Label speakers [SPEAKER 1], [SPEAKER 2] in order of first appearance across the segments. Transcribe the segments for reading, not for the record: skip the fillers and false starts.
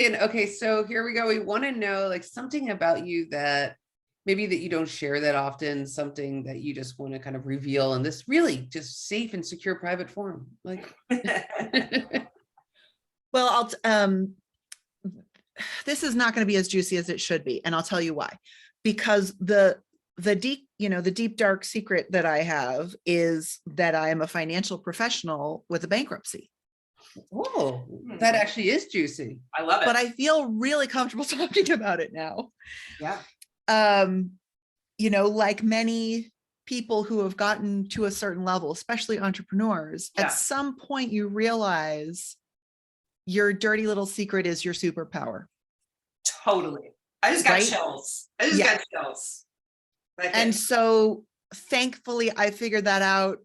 [SPEAKER 1] And okay, so here we go. We want to know like something about you that maybe that you don't share that often, something that you just want to kind of reveal in this really just safe and secure private forum. Like,
[SPEAKER 2] Well, this is not going to be as juicy as it should be, and I'll tell you why. Because the deep dark secret that I have is that I am a financial professional with a bankruptcy.
[SPEAKER 1] oh, that actually is juicy.
[SPEAKER 3] I love it.
[SPEAKER 2] But I feel really comfortable talking about it now.
[SPEAKER 3] Yeah.
[SPEAKER 2] Like many people who have gotten to a certain level, especially entrepreneurs,
[SPEAKER 3] Yeah.
[SPEAKER 2] at some point you realize your dirty little secret is your superpower.
[SPEAKER 3] Totally. I just got
[SPEAKER 2] Right?
[SPEAKER 3] chills. I just got chills. Like
[SPEAKER 2] And so thankfully I figured that out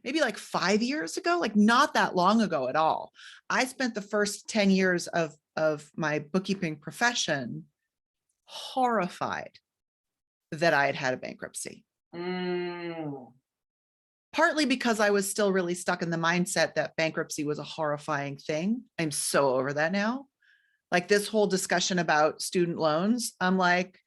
[SPEAKER 2] maybe like 5 years ago, like not that long ago at all. I spent the first 10 years of my bookkeeping profession horrified that I had had a bankruptcy. Partly because I was still really stuck in the mindset that bankruptcy was a horrifying thing. I'm so over that now. Like this whole discussion about student loans, I'm like,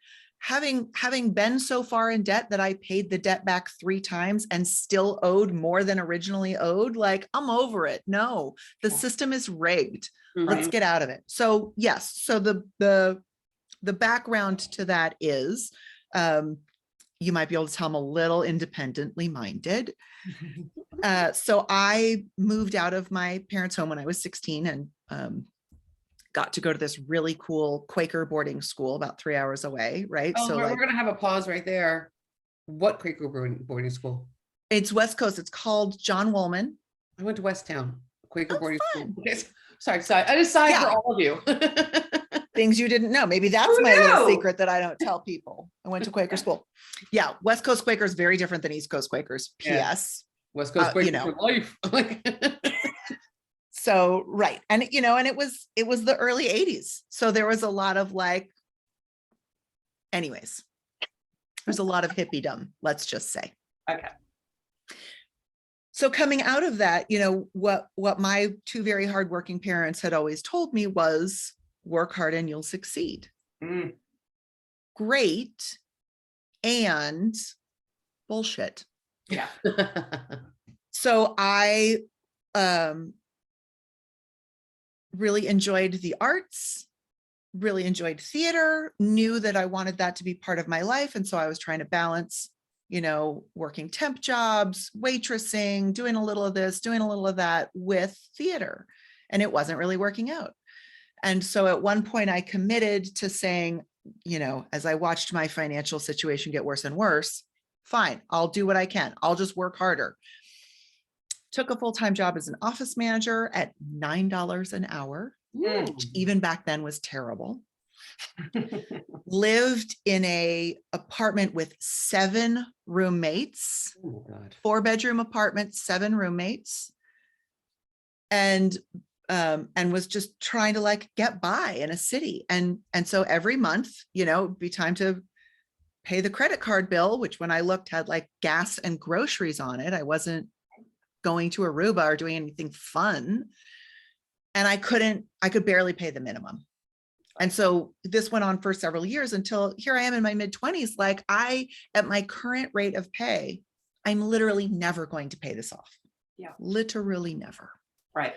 [SPEAKER 2] having been so far in debt that I paid the debt back 3 times and still owed more than originally owed, like I'm over it. No, the system is rigged. Let's get out of it. So yes, so the background to that is, you might be able to tell I'm a little independently minded. So I moved out of my parents' home when I was 16 and got to go to this really cool Quaker boarding school about 3 hours away, right?
[SPEAKER 1] Oh,
[SPEAKER 2] so
[SPEAKER 1] we're
[SPEAKER 2] like,
[SPEAKER 1] going to have a pause right there. What Quaker boarding school?
[SPEAKER 2] It's West Coast. It's called John Woolman.
[SPEAKER 1] I went to Westtown, Quaker
[SPEAKER 2] That's
[SPEAKER 1] boarding
[SPEAKER 2] fun.
[SPEAKER 1] school. Okay. Sorry, I just sighed for all of you.
[SPEAKER 2] Things you didn't know. Maybe that's my little secret that I don't tell people. I went to Quaker school. Yeah, West Coast Quaker is very different than East Coast Quakers. P.S.
[SPEAKER 1] West Coast Quaker for life.
[SPEAKER 2] So, right. And, and it was the early 80s. So there was a lot of like, anyways, there's a lot of hippiedom, let's just say.
[SPEAKER 3] Okay.
[SPEAKER 2] So coming out of that, what my 2 very hardworking parents had always told me was work hard and you'll succeed. Great. And bullshit.
[SPEAKER 3] Yeah.
[SPEAKER 2] So I really enjoyed the arts, really enjoyed theater, knew that I wanted that to be part of my life. And so I was trying to balance, working temp jobs, waitressing, doing a little of this, doing a little of that with theater. And it wasn't really working out. And so at one point I committed to saying, as I watched my financial situation get worse and worse, fine, I'll do what I can. I'll just work harder. Took a full-time job as an office manager at $9 an hour, which even back then was terrible. Lived in a apartment with 7 roommates, 4-bedroom apartment, 7 roommates, and was just trying to like get by in a city. And so every month, it'd be time to pay the credit card bill, which when I looked had like gas and groceries on it. I wasn't going to Aruba or doing anything fun. And I could barely pay the minimum. And so this went on for several years until here I am in my mid-20s. Like at my current rate of pay, I'm literally never going to pay this off.
[SPEAKER 3] Yeah.
[SPEAKER 2] Literally never.
[SPEAKER 3] Right.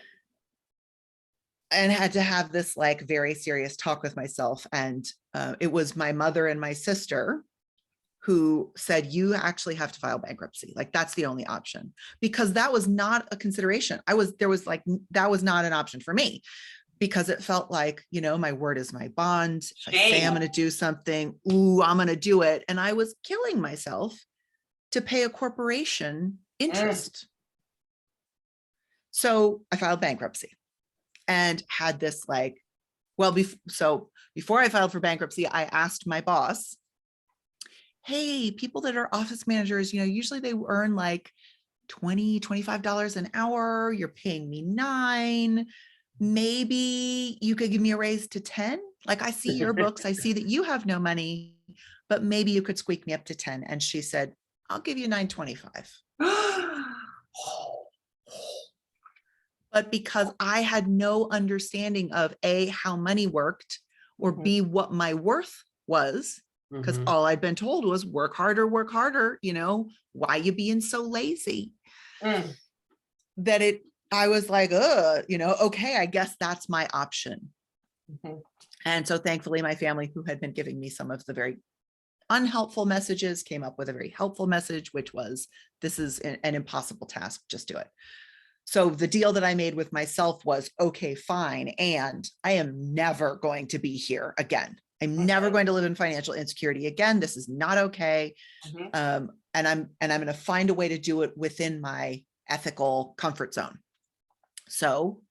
[SPEAKER 2] And had to have this like very serious talk with myself. And it was my mother and my sister who said, you actually have to file bankruptcy. Like that's the only option, because that was not a consideration. that was not an option for me, because it felt like, my word is my bond. If I say I'm going to do something, I'm going to do it. And I was killing myself to pay a corporation interest. So I filed bankruptcy and had this like, so before I filed for bankruptcy, I asked my boss, hey, people that are office managers, usually they earn like $20, $25 an hour. You're paying me $9. Maybe you could give me a raise to 10. Like I see your books. I see that you have no money, but maybe you could squeak me up to 10. And she said, I'll give you $9.25. But because I had no understanding of A, how money worked, or B, what my worth was, because
[SPEAKER 1] Mhm.
[SPEAKER 2] all I'd been told was work harder, why you being so lazy?
[SPEAKER 3] Mm.
[SPEAKER 2] I was like, okay, I guess that's my option.
[SPEAKER 3] Mhm.
[SPEAKER 2] And so thankfully my family, who had been giving me some of the very unhelpful messages, came up with a very helpful message, which was, this is an impossible task, just do it. So the deal that I made with myself was, okay, fine. And I am never going to be here again. I'm never going to live in financial insecurity again. This is not okay.
[SPEAKER 3] Mhm.
[SPEAKER 2] And I'm going to find a way to do it within my ethical comfort zone. So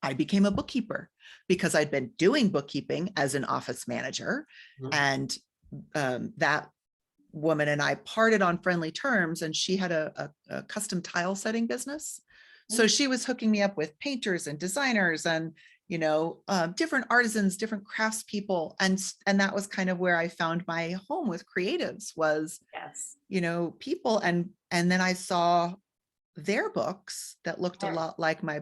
[SPEAKER 2] I became a bookkeeper because I'd been doing bookkeeping as an office manager.
[SPEAKER 1] Mhm.
[SPEAKER 2] And that woman and I parted on friendly terms, and she had a custom tile setting business. So she was hooking me up with painters and designers and, different artisans, different craftspeople. And that was kind of where I found my home with creatives was,
[SPEAKER 3] Yes.
[SPEAKER 2] people. And then I saw their books that looked a lot like my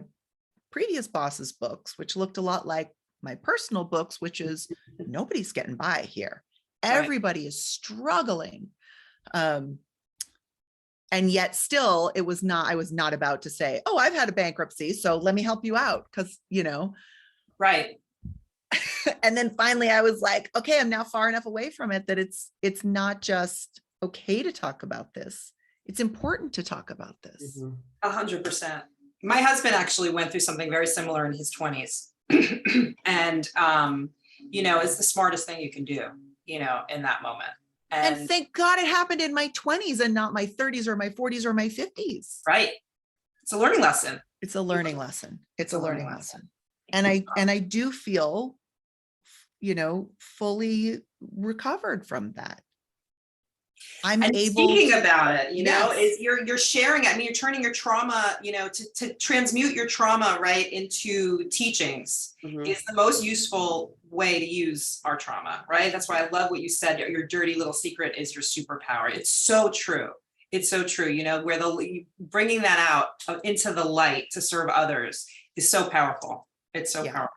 [SPEAKER 2] previous boss's books, which looked a lot like my personal books, which is nobody's getting by here. Everybody is struggling. And yet still I was not about to say, oh, I've had a bankruptcy, so let me help you out. Cause
[SPEAKER 3] Right.
[SPEAKER 2] and then finally I was like, okay, I'm now far enough away from it that it's not just okay to talk about this. It's important to talk about this.
[SPEAKER 1] Mhm.
[SPEAKER 3] 100%. My husband actually went through something very similar in his 20s. And, it's the smartest thing you can do, in that moment.
[SPEAKER 2] And thank God it happened in my 20s and not my 30s or my 40s or my 50s.
[SPEAKER 3] Right. It's a learning lesson.
[SPEAKER 2] It's a learning lesson. It's a learning lesson. And I do feel, fully recovered from that. I'm
[SPEAKER 3] And
[SPEAKER 2] able
[SPEAKER 3] speaking
[SPEAKER 2] to,
[SPEAKER 3] about it,
[SPEAKER 2] Yes.
[SPEAKER 3] is you're sharing it. I mean, you're turning your trauma, to transmute your trauma right into teachings
[SPEAKER 1] Mhm.
[SPEAKER 3] is the most useful way to use our trauma, right? That's why I love what you said. Your dirty little secret is your superpower. It's so true. It's so true. Where bringing that out into the light to serve others is so powerful. It's so powerful.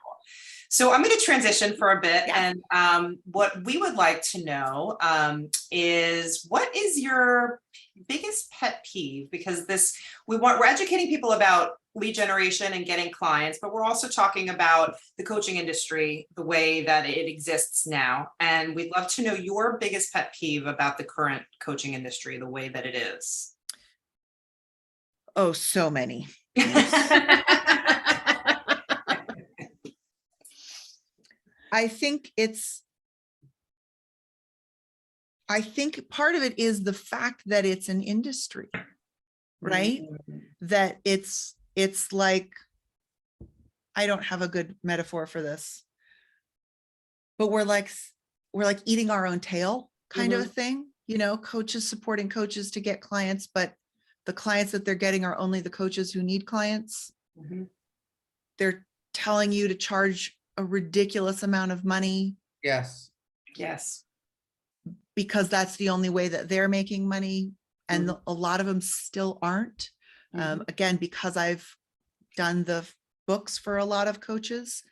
[SPEAKER 3] So I'm going to transition for a bit.
[SPEAKER 2] Yeah.
[SPEAKER 3] And what we would like to know is, what is your biggest pet peeve? Because we're educating people about lead generation and getting clients, but we're also talking about the coaching industry, the way that it exists now. And we'd love to know your biggest pet peeve about the current coaching industry, the way that it is.
[SPEAKER 2] Oh, so many. I think part of it is the fact that it's an industry, right?
[SPEAKER 3] Mm-hmm.
[SPEAKER 2] That it's like, I don't have a good metaphor for this, but we're like eating our own tail kind of a thing, coaches supporting coaches to get clients, but the clients that they're getting are only the coaches who need clients.
[SPEAKER 3] Mm-hmm.
[SPEAKER 2] They're telling you to charge a ridiculous amount of money.
[SPEAKER 1] Yes.
[SPEAKER 3] Yes.
[SPEAKER 2] Because that's the only way that they're making money. And a lot of them still aren't. Again, because I've done the books for a lot of coaches,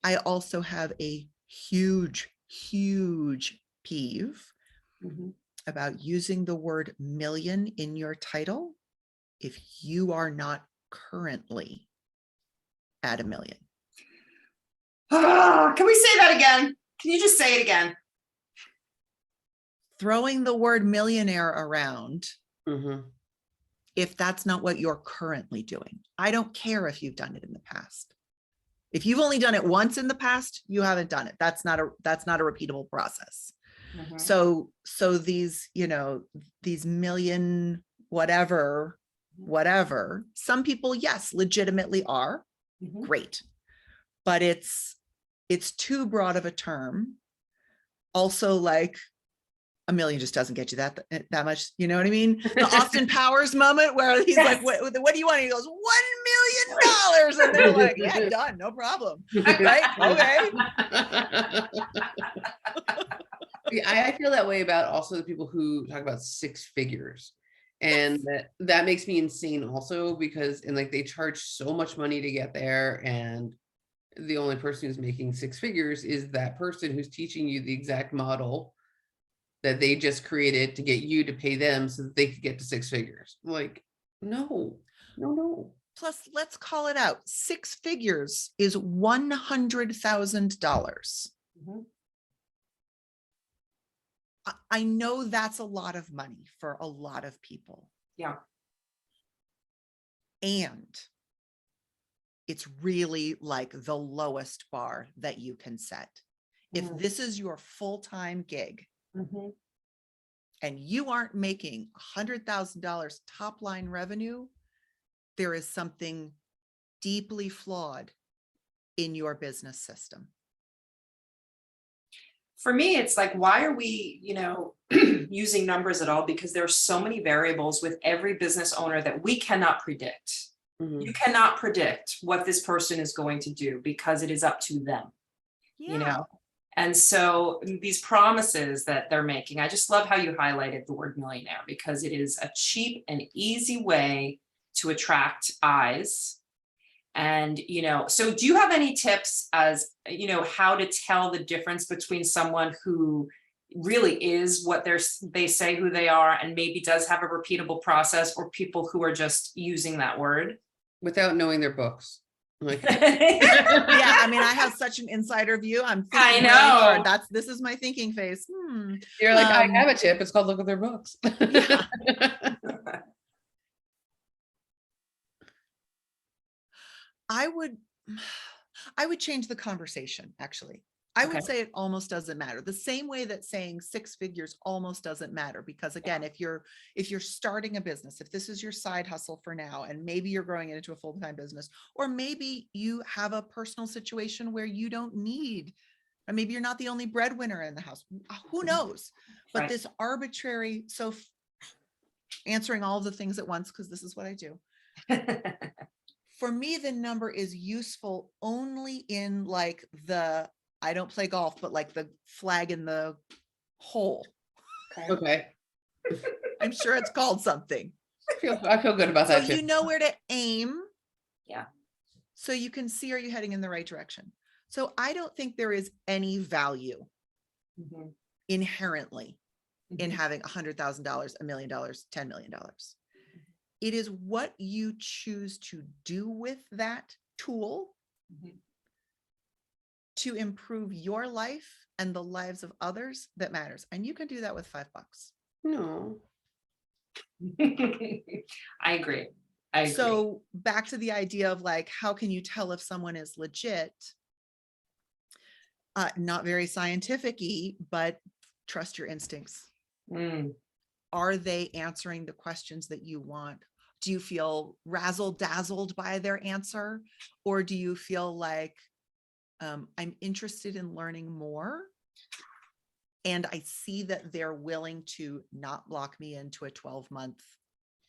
[SPEAKER 2] I also have a huge, huge peeve about using the word million in your title if you are not currently at $1 million.
[SPEAKER 3] Can we say that again? Can you just say it again?
[SPEAKER 2] Throwing the word millionaire around, if that's not what you're currently doing. I don't care if you've done it in the past. If you've only done it once in the past, you haven't done it. That's not a repeatable process. So these, these million, whatever, some people, yes, legitimately are great, but it's too broad of a term. Also, like, $1 million just doesn't get you that much. You know what I mean? The Austin Powers moment where he's like, what do you want? He goes, $1 million. And they're like, yeah, done. No problem. Right? Okay.
[SPEAKER 1] I feel that way about also the people who talk about 6 figures. And that makes me insane also because, and like, they charge so much money to get there. And the only person who's making six figures is that person who's teaching you the exact model that they just created to get you to pay them so that they could get to six figures. Like, no, no, no.
[SPEAKER 2] Plus, let's call it out. Six figures is $100,000.
[SPEAKER 3] Mhm.
[SPEAKER 2] I know that's a lot of money for a lot of people.
[SPEAKER 3] Yeah.
[SPEAKER 2] And it's really like the lowest bar that you can set. If
[SPEAKER 3] Mm.
[SPEAKER 2] this is your full-time gig
[SPEAKER 3] Mhm.
[SPEAKER 2] and you aren't making $100,000 top line revenue, there is something deeply flawed in your business system.
[SPEAKER 3] For me, it's like, why are we, using numbers at all? Because there are so many variables with every business owner that we cannot predict.
[SPEAKER 1] Mhm.
[SPEAKER 3] You cannot predict what this person is going to do because it is up to them, And so these promises that they're making, I just love how you highlighted the word millionaire, because it is a cheap and easy way to attract eyes. And, so do you have any tips as, how to tell the difference between someone who really is what they say who they are and maybe does have a repeatable process, or people who are just using that word?
[SPEAKER 1] Without knowing their books. Like,
[SPEAKER 2] Yeah, I mean, I have such an insider view. I'm
[SPEAKER 3] I
[SPEAKER 2] thinking
[SPEAKER 3] know.
[SPEAKER 2] really hard. This is my thinking phase.
[SPEAKER 1] you're like, I have a tip. It's called look at their books.
[SPEAKER 2] Yeah. I would change the conversation, actually. I would
[SPEAKER 3] Okay.
[SPEAKER 2] say it almost doesn't matter. The same way that saying six figures almost doesn't matter, because again, if you're starting a business, if this is your side hustle for now, and maybe you're growing it into a full-time business, or maybe you have a personal situation where you don't need, or maybe you're not the only breadwinner in the house, who knows? But
[SPEAKER 3] Right.
[SPEAKER 2] this arbitrary, answering all of the things at once, because this is what I do. For me, the number is useful only in like I don't play golf, but like the flag in the hole.
[SPEAKER 1] Okay.
[SPEAKER 2] I'm sure it's called something.
[SPEAKER 1] I feel good about that
[SPEAKER 2] So
[SPEAKER 1] too.
[SPEAKER 2] you know where to aim.
[SPEAKER 3] Yeah.
[SPEAKER 2] So you can see, are you heading in the right direction? So I don't think there is any value
[SPEAKER 3] Mhm.
[SPEAKER 2] inherently in
[SPEAKER 3] Mhm.
[SPEAKER 2] having $100,000, $1 million, $10 million. It is what you choose to do with that tool
[SPEAKER 3] Mhm.
[SPEAKER 2] to improve your life and the lives of others that matters. And you can do that with $5.
[SPEAKER 1] No.
[SPEAKER 3] I agree.
[SPEAKER 2] So back to the idea of like, how can you tell if someone is legit? Not very scientific-y, but trust your instincts.
[SPEAKER 3] Mm.
[SPEAKER 2] Are they answering the questions that you want? Do you feel razzle-dazzled by their answer? Or do you feel like, I'm interested in learning more, and I see that they're willing to not block me into a 12-month,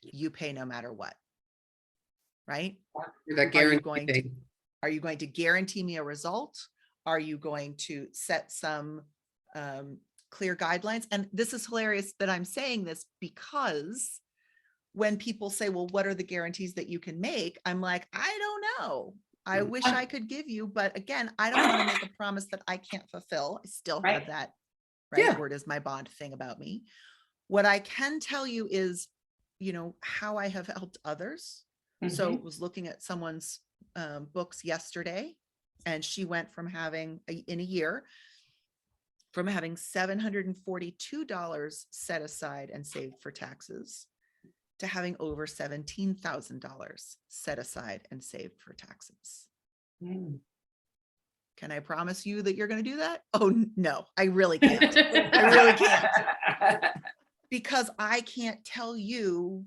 [SPEAKER 2] you pay no matter what, right?
[SPEAKER 1] That guarantee.
[SPEAKER 2] Are you going to guarantee me a result? Are you going to set some clear guidelines? And this is hilarious that I'm saying this, because when people say, well, what are the guarantees that you can make? I'm like, I don't know. I wish I could give you, but again, I don't want to make a promise that I can't fulfill. I still have that, right?
[SPEAKER 1] Yeah.
[SPEAKER 2] Word is my bond thing about me. What I can tell you is, how I have helped others. So
[SPEAKER 3] Mhm.
[SPEAKER 2] was looking at someone's books yesterday, and she went from having in a year from having $742 set aside and saved for taxes to having over $17,000 set aside and saved for taxes.
[SPEAKER 3] Mm.
[SPEAKER 2] Can I promise you that you're going to do that? Oh, no, I really can't. I really can't. Because I can't tell you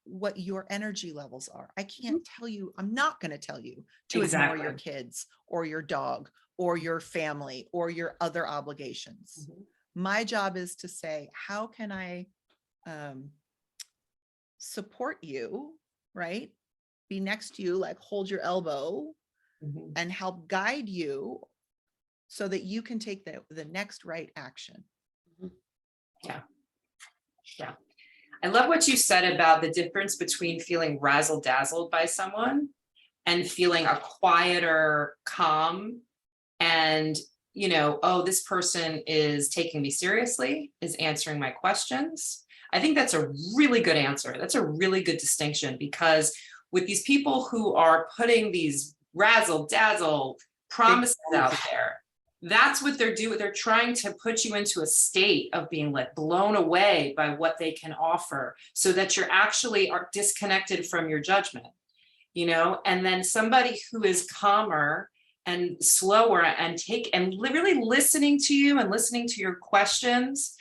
[SPEAKER 2] what your energy levels are. I can't tell you, I'm not going to tell you to ignore your kids or your dog or your family or your other obligations.
[SPEAKER 3] Mhm.
[SPEAKER 2] My job is to say, how can I support you, right? Be next to you, like hold your elbow
[SPEAKER 3] Mhm.
[SPEAKER 2] and help guide you so that you can take the next right action.
[SPEAKER 3] Yeah. I love what you said about the difference between feeling razzle dazzled by someone and feeling a quieter calm and, you know, oh, this person is taking me seriously, is answering my questions. I think that's a really good answer. That's a really good distinction, because with these people who are putting these razzle dazzle promises out there, that's what they're doing. They're trying to put you into a state of being like blown away by what they can offer, so that you're actually are disconnected from your judgment, you know. And then somebody who is calmer and slower and really listening to you and listening to your questions,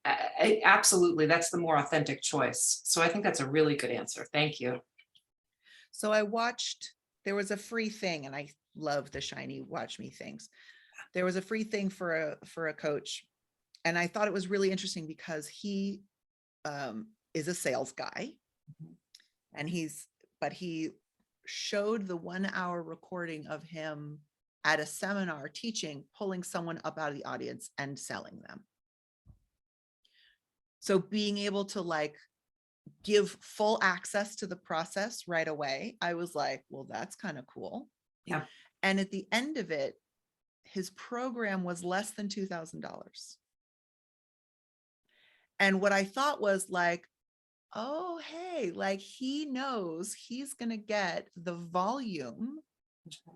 [SPEAKER 3] absolutely, that's the more authentic choice. So I think that's a really good answer. Thank you.
[SPEAKER 2] So I watched, there was a free thing, and I love the shiny watch me things. There was a free thing for a coach, and I thought it was really interesting because he is a sales guy, and he showed the 1 hour recording of him at a seminar teaching, pulling someone up out of the audience and selling them. So being able to like give full access to the process right away, I was like, well, that's kind of cool.
[SPEAKER 3] Yeah.
[SPEAKER 2] And at the end of it, his program was less than $2,000. And what I thought was like, oh, hey, like he knows he's going to get the volume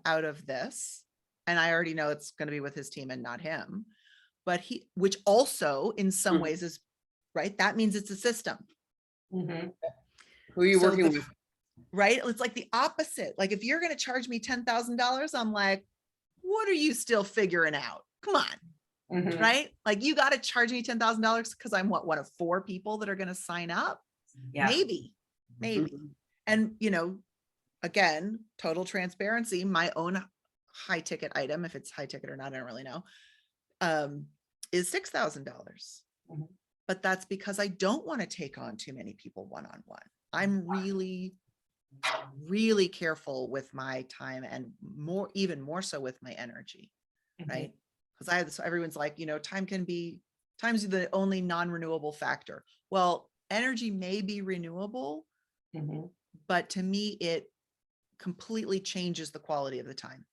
[SPEAKER 2] out of this. And I already know it's going to be with his team and not him, but which also in some ways is right. That means it's a system.
[SPEAKER 3] Mm-hmm.
[SPEAKER 1] Who are you working with?
[SPEAKER 2] Right. It's like the opposite. Like if you're going to charge me $10,000, I'm like, what are you still figuring out? Come on.
[SPEAKER 3] Mm-hmm.
[SPEAKER 2] Right. Like you got to charge me $10,000 because I'm one of 4 people that are going to sign up.
[SPEAKER 3] Yeah.
[SPEAKER 2] Maybe.
[SPEAKER 1] Mm-hmm.
[SPEAKER 2] And, you know, again, total transparency, my own high ticket item, if it's high ticket or not, I don't really know, is $6,000.
[SPEAKER 3] Mm-hmm.
[SPEAKER 2] But that's because I don't want to take on too many people one-on-one. I'm really, really careful with my time, and even more so with my energy, right? Because everyone's like, you know, time's the only non-renewable factor. Well, energy may be renewable, but to me, it completely changes the quality of the time.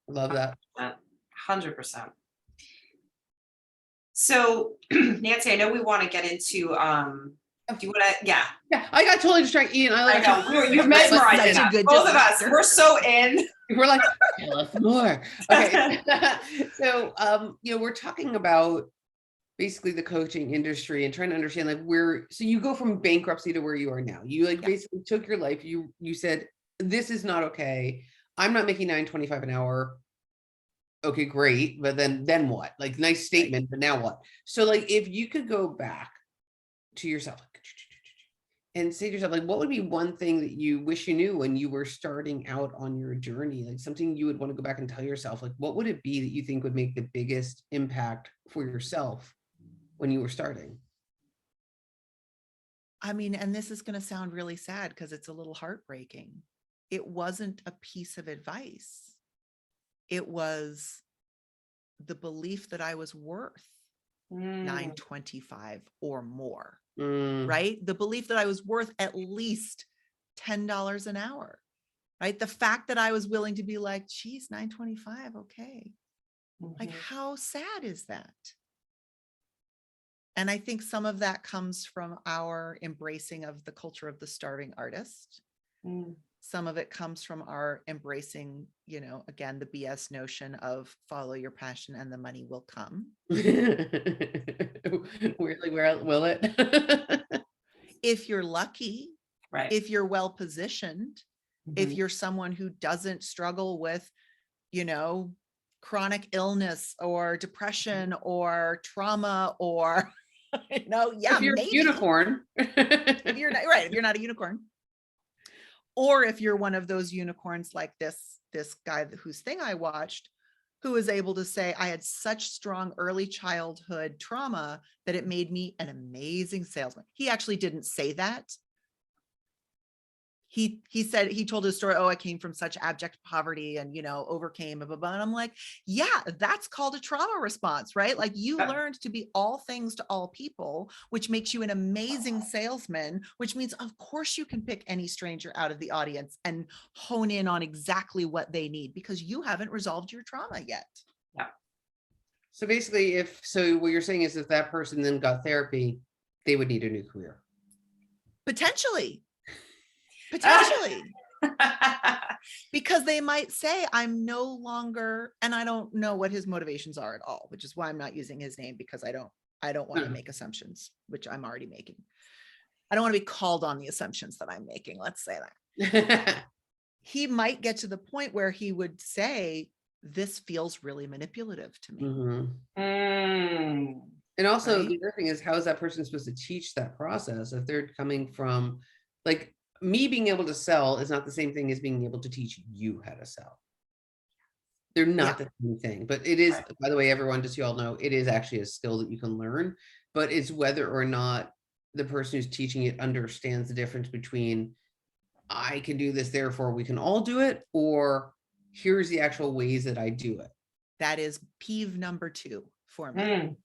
[SPEAKER 1] Love that.
[SPEAKER 3] 100%. So Nancy, I know we want to get into, do you want to, yeah.
[SPEAKER 1] Yeah, I got totally distracted. Ian,
[SPEAKER 3] I know, you're mesmerizing us. Both of us, we're so in.
[SPEAKER 1] We're like, tell us more. Okay. So, you know, we're talking about basically the coaching industry and trying to understand like so you go from bankruptcy to where you are now. You like basically took your life. You said, this is not okay. I'm not making $9.25 an hour. Okay, great. But then what? Like, nice statement, but now what? So like, if you could go back to yourself and say to yourself, like, what would be one thing that you wish you knew when you were starting out on your journey? Like something you would want to go back and tell yourself, like, what would it be that you think would make the biggest impact for yourself when you were starting?
[SPEAKER 2] I mean, and this is going to sound really sad because it's a little heartbreaking. It wasn't a piece of advice. It was the belief that I was worth $9.25 or more, right? The belief that I was worth at least $10 an hour, right? The fact that I was willing to be like, geez, $9.25, okay. Like, how sad is that? And I think some of that comes from our embracing of the culture of the starving artist. Some of it comes from our embracing, you know, again, the BS notion of follow your passion and the money will come.
[SPEAKER 1] Weirdly, where will it?
[SPEAKER 2] If you're lucky,
[SPEAKER 3] right?
[SPEAKER 2] If you're well positioned, if you're someone who doesn't struggle with, you know, chronic illness or depression or trauma or, you know, yeah,
[SPEAKER 1] if you're
[SPEAKER 2] maybe.
[SPEAKER 1] A unicorn.
[SPEAKER 2] If you're not, right, if you're not a unicorn. Or if you're one of those unicorns like this guy whose thing I watched, who was able to say, I had such strong early childhood trauma that it made me an amazing salesman. He actually didn't say that. he said, he told his story, oh, I came from such abject poverty and, overcame, blah, blah, blah. And I'm like, yeah, that's called a trauma response, right? Like you learned to be all things to all people, which makes you an amazing salesman, which means of course you can pick any stranger out of the audience and hone in on exactly what they need because you haven't resolved your trauma yet.
[SPEAKER 3] Yeah.
[SPEAKER 1] So basically, so what you're saying is if that person then got therapy, they would need a new career.
[SPEAKER 2] Potentially. Because they might say, I'm no longer, and I don't know what his motivations are at all, which is why I'm not using his name because I don't want to make assumptions, which I'm already making. I don't want to be called on the assumptions that I'm making. Let's say that. He might get to the point where he would say, this feels really manipulative to me.
[SPEAKER 1] Mm-hmm. And also
[SPEAKER 2] right?
[SPEAKER 1] The other thing is, how is that person supposed to teach that process if they're coming from, like, me being able to sell is not the same thing as being able to teach you how to sell. They're not the same thing, but it is, by the way, everyone, just so you all know, it is actually a skill that you can learn, but it's whether or not the person who's teaching it understands the difference between I can do this, therefore we can all do it, or here's the actual ways that I do it.
[SPEAKER 2] That is peeve number 2 for me.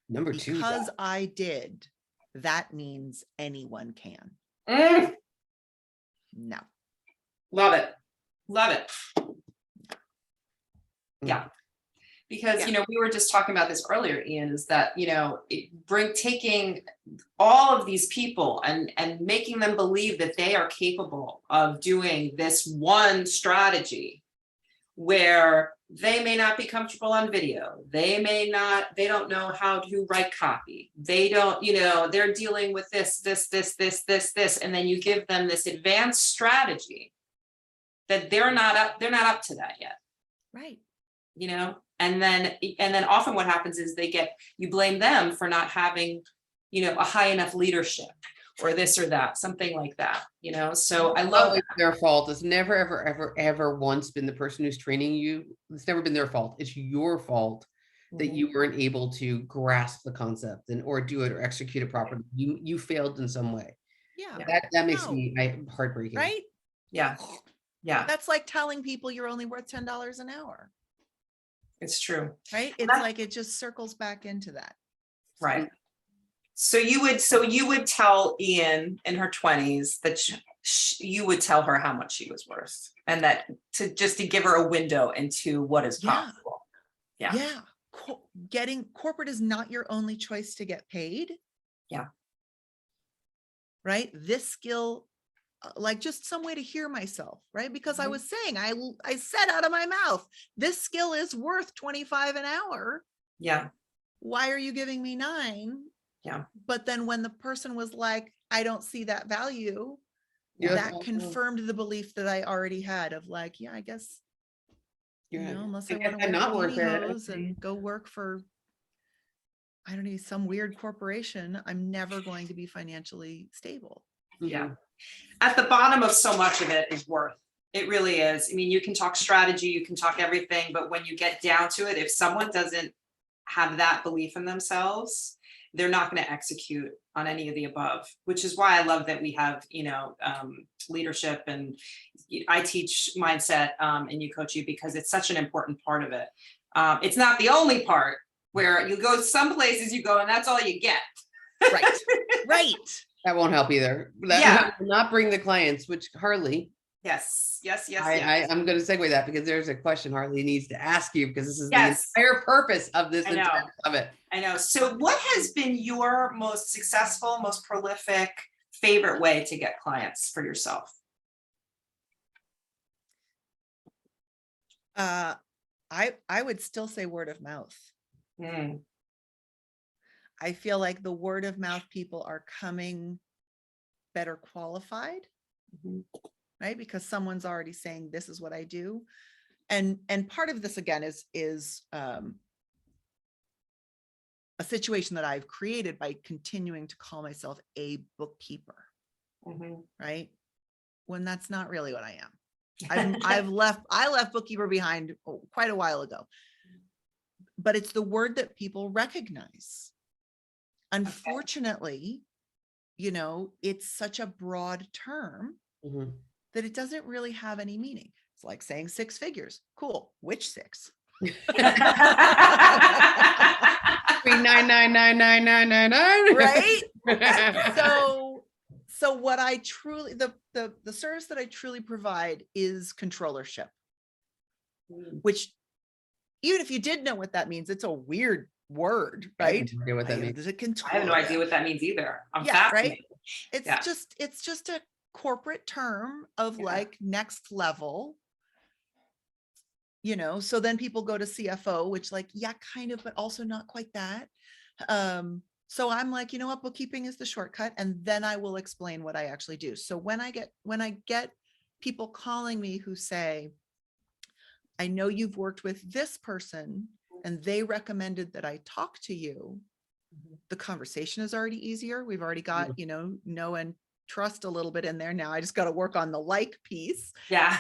[SPEAKER 1] Number 2.
[SPEAKER 2] Because I did, that means anyone can. No.
[SPEAKER 3] Love it. Love it. Yeah. Because, we were just talking about this earlier, Ian, is that, taking all of these people and making them believe that they are capable of doing this one strategy where they may not be comfortable on video. They don't know how to write copy. They don't, they're dealing with this. And then you give them this advanced strategy that they're not up to that yet.
[SPEAKER 2] Right.
[SPEAKER 3] And then often what happens is you blame them for not having, a high enough leadership or this or that, something like that, so I love
[SPEAKER 1] it's their fault. It's never, ever once been the person who's training you. It's never been their fault. It's your fault that you weren't able to grasp the concept or do it or execute it properly. You failed in some way.
[SPEAKER 2] Yeah.
[SPEAKER 1] That makes me heartbreaking.
[SPEAKER 2] Right?
[SPEAKER 3] Yeah.
[SPEAKER 2] That's like telling people you're only worth $10 an hour.
[SPEAKER 3] It's true.
[SPEAKER 2] Right? It's like it just circles back into that.
[SPEAKER 3] Right. So you would tell Ian in her 20s that you would tell her how much she was worth, and that to give her a window into what is possible.
[SPEAKER 2] Yeah. Getting corporate is not your only choice to get paid.
[SPEAKER 3] Yeah.
[SPEAKER 2] Right. This skill, like just some way to hear myself, right? Because I was saying, I said out of my mouth, this skill is worth $25 an hour.
[SPEAKER 3] Yeah.
[SPEAKER 2] Why are you giving me $9?
[SPEAKER 3] Yeah.
[SPEAKER 2] But then when the person was like, I don't see that value, that confirmed the belief that I already had of like, I guess, unless I want to
[SPEAKER 1] not
[SPEAKER 2] wear
[SPEAKER 1] worth
[SPEAKER 2] pantyhose and go work for, I don't know, some weird corporation, I'm never going to be financially stable.
[SPEAKER 3] Yeah. At the bottom of so much of it is worth. It really is. I mean, you can talk strategy, you can talk everything, but when you get down to it, if someone doesn't have that belief in themselves, they're not going to execute on any of the above, which is why I love that we have, leadership, and I teach mindset in Ucoachia because it's such an important part of it. It's not the only part where you go some places you go and that's all you get.
[SPEAKER 2] Right. Right.
[SPEAKER 1] That won't help either. That will not bring the clients, which Harley.
[SPEAKER 3] Yes.
[SPEAKER 1] I'm going to segue that because there's a question Harley needs to ask you, because this is the entire purpose of this summit.
[SPEAKER 3] I know. So what has been your most successful, most prolific, favorite way to get clients for yourself?
[SPEAKER 2] I would still say word of mouth. I feel like the word of mouth people are coming better qualified. Right? Because someone's already saying, this is what I do. And part of this again is a situation that I've created by continuing to call myself a bookkeeper, right? When that's not really what I am. I left bookkeeper behind quite a while ago, but it's the word that people recognize. Unfortunately, it's such a broad term.
[SPEAKER 1] Mhm.
[SPEAKER 2] that it doesn't really have any meaning. It's like saying 6 figures. Cool. Which 6?
[SPEAKER 1] 3999999.
[SPEAKER 2] Right? So what I truly, the service that I truly provide is controllership, which even if you did know what that means, it's a weird word,
[SPEAKER 1] I have
[SPEAKER 2] right?
[SPEAKER 1] no idea what that means.
[SPEAKER 2] There's a
[SPEAKER 3] I have no idea
[SPEAKER 2] controller.
[SPEAKER 3] what that means either. I'm
[SPEAKER 2] Yeah, right.
[SPEAKER 3] fascinated. Yeah.
[SPEAKER 2] It's just a corporate term of
[SPEAKER 3] Yeah.
[SPEAKER 2] like next level, so then people go to CFO, which like, yeah, kind of, but also not quite that. So I'm like, you know what, bookkeeping is the shortcut. And then I will explain what I actually do. So when I get people calling me who say, I know you've worked with this person and they recommended that I talk to you, the conversation is already easier. We've already got, know and trust a little bit in there. Now I just got to work on the like piece.
[SPEAKER 3] Yeah.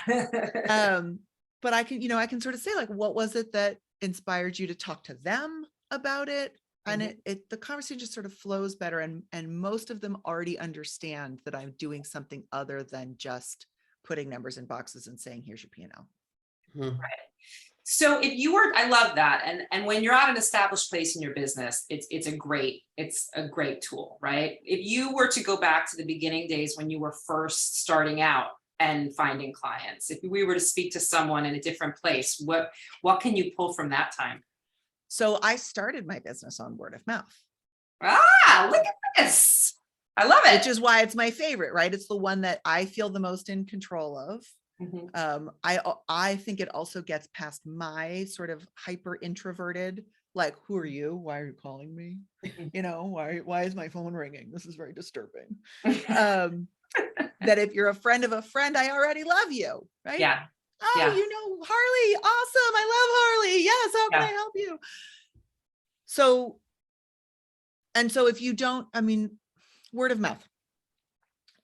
[SPEAKER 2] But I can sort of say like, what was it that inspired you to talk to them about it? And the conversation just sort of flows better. And most of them already understand that I'm doing something other than just putting numbers in boxes and saying, here's your P&L.
[SPEAKER 1] Mhm.
[SPEAKER 3] Right. So if you were, I love that. And when you're at an established place in your business, it's a great tool, right? If you were to go back to the beginning days when you were first starting out and finding clients, if we were to speak to someone in a different place, what can you pull from that time?
[SPEAKER 2] So I started my business on word of mouth.
[SPEAKER 3] Ah, look at this. I love it.
[SPEAKER 2] Which is why it's my favorite, right? It's the one that I feel the most in control of. I think it also gets past my sort of hyper introverted, like, who are you? Why are you calling me? Why is my phone ringing? This is very disturbing. That if you're a friend of a friend, I already love you, right?
[SPEAKER 3] Yeah.
[SPEAKER 2] Oh,
[SPEAKER 3] Yeah.
[SPEAKER 2] Harley, awesome. I love Harley. Yes, how can I help you? So if you don't, word of mouth.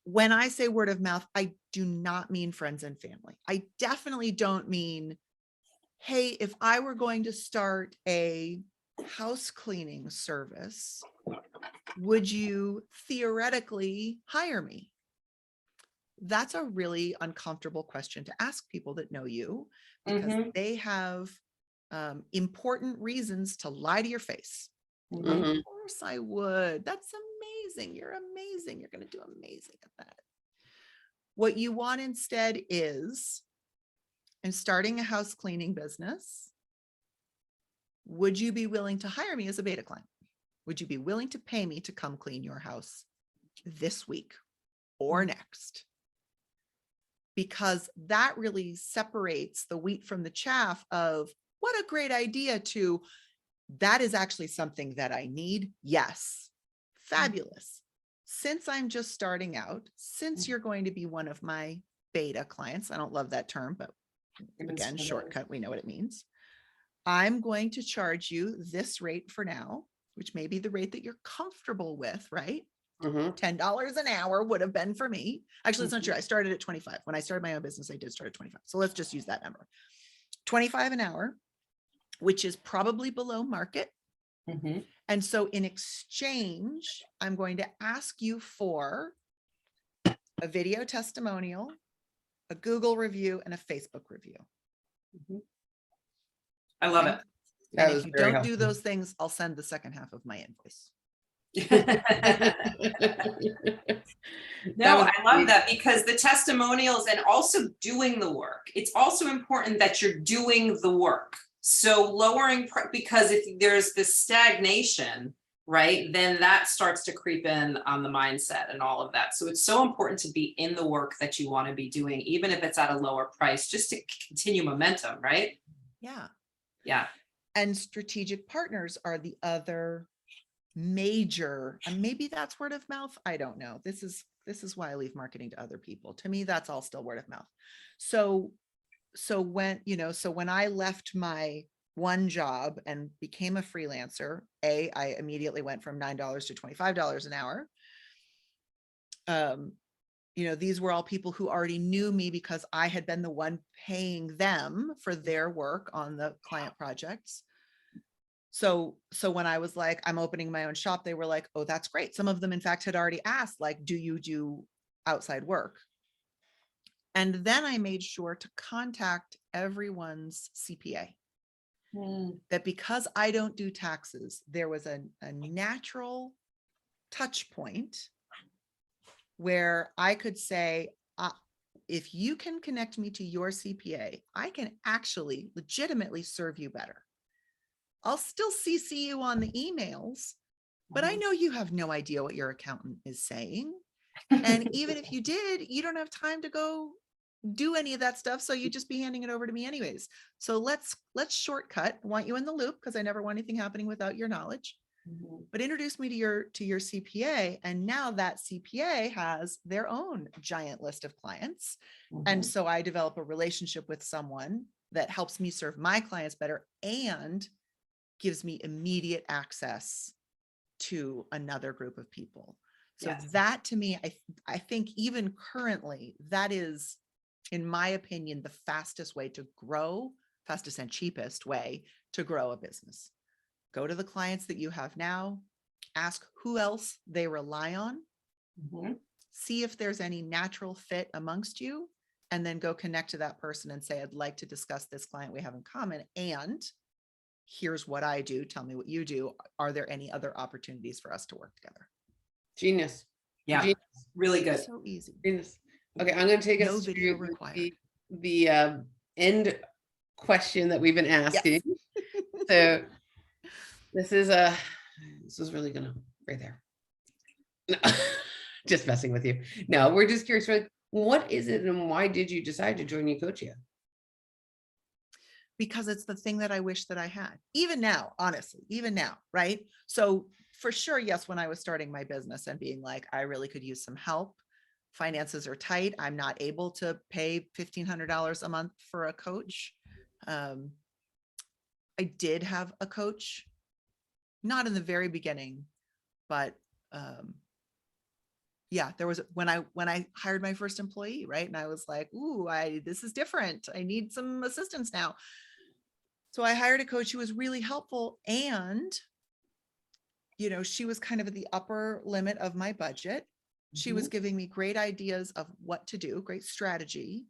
[SPEAKER 2] When I say word of mouth, I do not mean friends and family. I definitely don't mean, hey, if I were going to start a house cleaning service, would you theoretically hire me? That's a really uncomfortable question to ask people that know you, because they have important reasons to lie to your face. Of course I would. That's amazing. You're amazing. You're going to do amazing at that. What you want instead is, in starting a house cleaning business, would you be willing to hire me as a beta client? Would you be willing to pay me to come clean your house this week or next? Because that really separates the wheat from the chaff of what a great idea to, that is actually something that I need. Yes. Fabulous. Since I'm just starting out, since you're going to be one of my beta clients, I don't love that term, but again, shortcut, we know what it means. I'm going to charge you this rate for now, which may be the rate that you're comfortable with, right? $10 an hour would have been for me. Actually, it's not true. I started at 25. When I started my own business, I did start at 25. So let's just use that number. 25 an hour, which is probably below market. And so in exchange, I'm going to ask you for a video testimonial, a Google review, and a Facebook review.
[SPEAKER 3] I love it.
[SPEAKER 2] And if you don't do those things, I'll send the second half of my invoice.
[SPEAKER 3] No, I love that, because the testimonials and also doing the work, it's also important that you're doing the work. So lowering, because if there's this stagnation, right, then that starts to creep in on the mindset and all of that. So it's so important to be in the work that you want to be doing, even if it's at a lower price, just to continue momentum, right?
[SPEAKER 2] Yeah.
[SPEAKER 3] Yeah.
[SPEAKER 2] And strategic partners are the other major, and maybe that's word of mouth. I don't know. This is why I leave marketing to other people. To me, that's all still word of mouth. So when I left my one job and became a freelancer, I immediately went from $9 to $25 an hour. These were all people who already knew me because I had been the one paying them for their work on the client projects. So when I was like, I'm opening my own shop, they were like, oh, that's great. Some of them, in fact, had already asked, like, do you do outside work? And then I made sure to contact everyone's CPA. That because I don't do taxes, there was a natural touch point where I could say, if you can connect me to your CPA, I can actually legitimately serve you better. I'll still CC you on the emails, but I know you have no idea what your accountant is saying. And even if you did, you don't have time to go do any of that stuff. So you just be handing it over to me anyways. So let's shortcut. I want you in the loop because I never want anything happening without your knowledge. But introduce me to your CPA. And now that CPA has their own giant list of clients. And so I develop a relationship with someone that helps me serve my clients better and gives me immediate access to another group of people. So that to me, I think even currently, that is, in my opinion, the fastest way to grow, fastest and cheapest way to grow a business. Go to the clients that you have now, ask who else they rely on, see if there's any natural fit amongst you, and then go connect to that person and say, I'd like to discuss this client we have in common. And here's what I do. Tell me what you do. Are there any other opportunities for us to work together?
[SPEAKER 1] Genius.
[SPEAKER 3] Yeah,
[SPEAKER 1] Genius.
[SPEAKER 3] really good.
[SPEAKER 2] So easy.
[SPEAKER 1] Genius. Okay, I'm going to take
[SPEAKER 2] No
[SPEAKER 1] us
[SPEAKER 2] video
[SPEAKER 1] to
[SPEAKER 2] required.
[SPEAKER 1] the end question that we've been asking. So this is really gonna right there. No, just messing with you. No, we're just curious. Like, what is it, and why did you decide to join Ucoachia?
[SPEAKER 2] Because it's the thing that I wish that I had. Even now, honestly, even now, right? So for sure, yes, when I was starting my business and being like, I really could use some help. Finances are tight. I'm not able to pay $1,500 a month for a coach. I did have a coach, not in the very beginning, but yeah, there was when I hired my first employee, right? And I was like, ooh, this is different. I need some assistance now. So I hired a coach who was really helpful. And, you know, she was kind of at the upper limit of my budget. She was giving me great ideas of what to do, great strategy,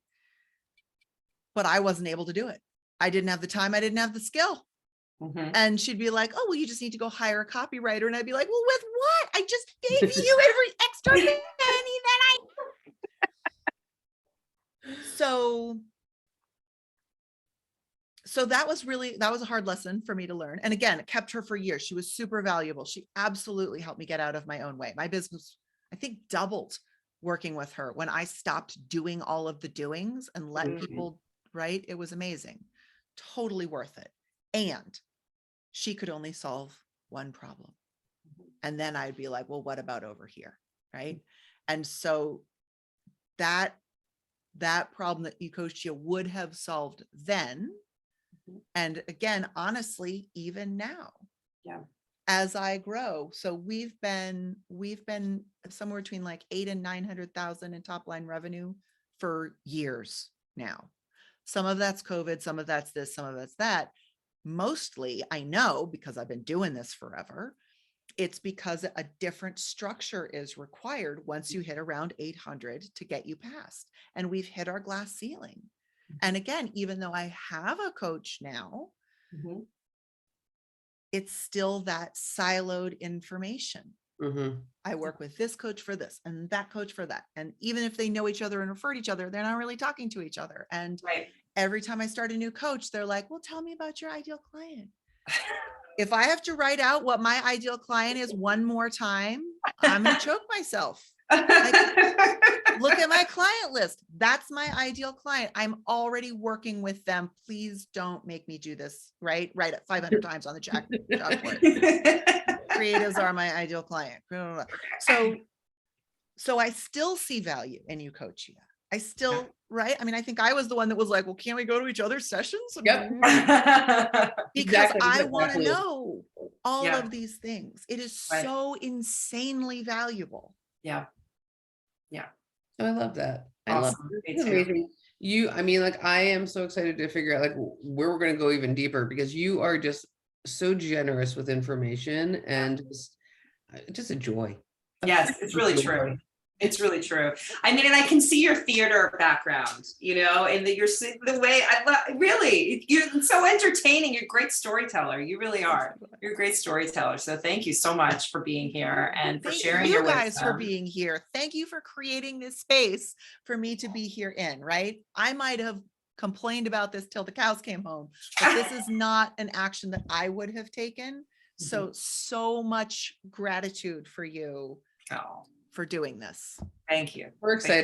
[SPEAKER 2] but I wasn't able to do it. I didn't have the time. I didn't have the skill. And she'd be like, oh, well, you just need to go hire a copywriter. And I'd be like, well, with what? I just gave you every extra penny that So that was a hard lesson for me to learn. And again, it kept her for years. She was super valuable. She absolutely helped me get out of my own way. My business, I think, doubled working with her when I stopped doing all of the doings and let people, right? It was amazing. Totally worth it. And she could only solve one problem. And then I'd be like, well, what about over here? Right. And so that problem that Ucoachia would have solved then. And again, honestly, even now, as I grow. So we've been somewhere between like 800,000 and 900,000 in top line revenue for years now. Some of that's COVID, some of that's this, some of that's that. Mostly, I know, because I've been doing this forever, it's because a different structure is required once you hit around 800 to get you past. And we've hit our glass ceiling. And again, even though I have a coach now, it's still that siloed information. I work with this coach for this and that coach for that. And even if they know each other and refer to each other, they're not really talking to each other. And every time I start a new coach, they're like, well, tell me about your ideal client. If I have to write out what my ideal client is one more time, I'm going to choke myself. Like, look at my client list. That's my ideal client. I'm already working with them. Please don't make me do this, right? Write it 500 times on the chalkboard. Creatives are my ideal client. So I still see value in Ucoachia. I still, right? I mean, I think I was the one that was like, well, can't we go to each other's sessions? Because I want to know all of these things. It is so insanely valuable.
[SPEAKER 1] I love that. I love
[SPEAKER 3] Awesome.
[SPEAKER 1] it. It's amazing. I mean, like, I am so excited to figure out like where we're going to go even deeper, because you are just so generous with information and just a joy.
[SPEAKER 3] Yes, it's really true. It's really true. I mean, and I can see your theater background, you know, and that you're the way really, you're so entertaining. You're a great storyteller. You really are. You're a great storyteller. So thank you so much for being here and for
[SPEAKER 2] Thank
[SPEAKER 3] sharing
[SPEAKER 2] you
[SPEAKER 3] your
[SPEAKER 2] guys for
[SPEAKER 3] wisdom.
[SPEAKER 2] being here. Thank you for creating this space for me to be here in, right? I might have complained about this till the cows came home, but this is not an action that I would have taken. So much gratitude for you
[SPEAKER 3] Oh,
[SPEAKER 2] for doing this.
[SPEAKER 3] thank you.
[SPEAKER 1] We're
[SPEAKER 3] Thank you.
[SPEAKER 1] excited.